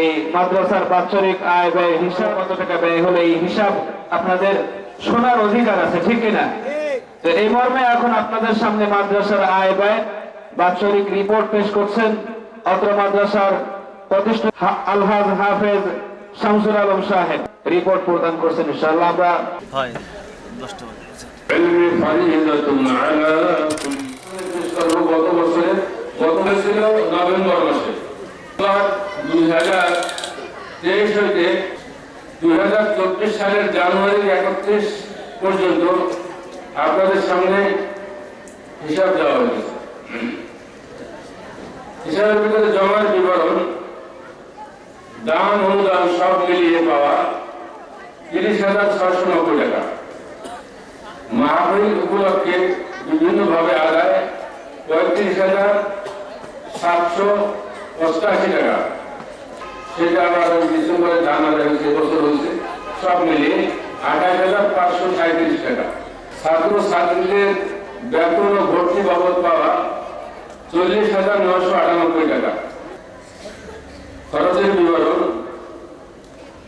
এই মাদ্রাসার বাৎসরিক আয় ব্যয় হিসাব কত টাকা ব্যয় হলে এই হিসাব আপনাদের শোনার অধিকার আছে, ঠিক কিনা? তো এই মর্মে এখন আপনাদের সামনে মাদ্রাসার আয় ব্যয় বাৎসরিক রিপোর্ট পেশ করছেন অত্র মাদ্রাসার প্রতিষ্ঠাতা আলহাজ হাফেজ শামসুল আলম সাহেব রিপোর্ট প্রদান করছেন। ইনশাআল্লাহ আমরা গত বছরে ছিল নভেম্বর মাসে 2023 হইতে 2024 সালের জানুয়ারি 31 পর্যন্ত আপনাদের সামনে হিসাব দেওয়া হয়েছে। হিসাবের ভিতরে জমার বিবরণ, দান অনুদান সব মিলিয়ে পাওয়া 30,690 টাকা। মাহফিল উপলক্ষে বিভিন্নভাবে আদায় 35,788 টাকা। সেটা আবার ডিসেম্বরে ধান আদায় হয়েছে, বছর হয়েছে, সব মিলিয়ে 28,537 টাকা। ছাত্র ছাত্রীদের বেতন ও ভর্তি বাবদ পাওয়া 40,998 টাকা। খরচের বিবরণ,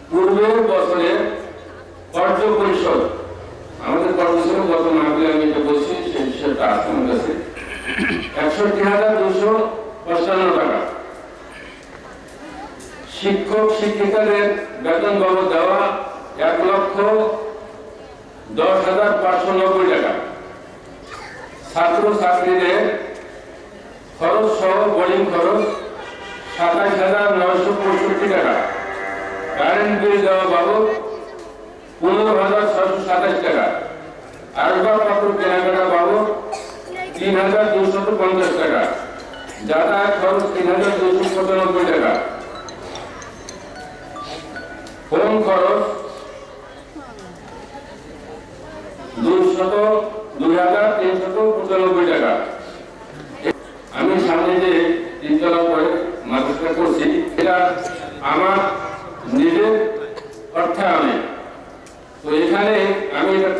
পূর্বের বছরে কর্য পরিষদ, আমাদের কর্য ছিল গত মাহফিলে আমি এটা বলছি, সেই হিসাবটা আছে আমার কাছে, 61,255 টাকা। শিক্ষক শিক্ষিকাদের বেতন বাবদ দেওয়া 1,10,590 টাকা। ছাত্র ছাত্রীদের খরচ সহ বোর্ডিং খরচ 27,965 টাকা। কারেন্ট বিল দেওয়া বাবদ 15,627 টাকা। আসবাবপত্র কেনাকাটা বাবদ 3,250 টাকা। যাতায়াত খরচ 3,295 টাকা। হোম খরচ 2,395 টাকা। আমি সামনে যে তিনতলা করে মাদ্রাসা করছি, এটা আমার নিজের অর্থায়নে। তো এখানে আমি এটা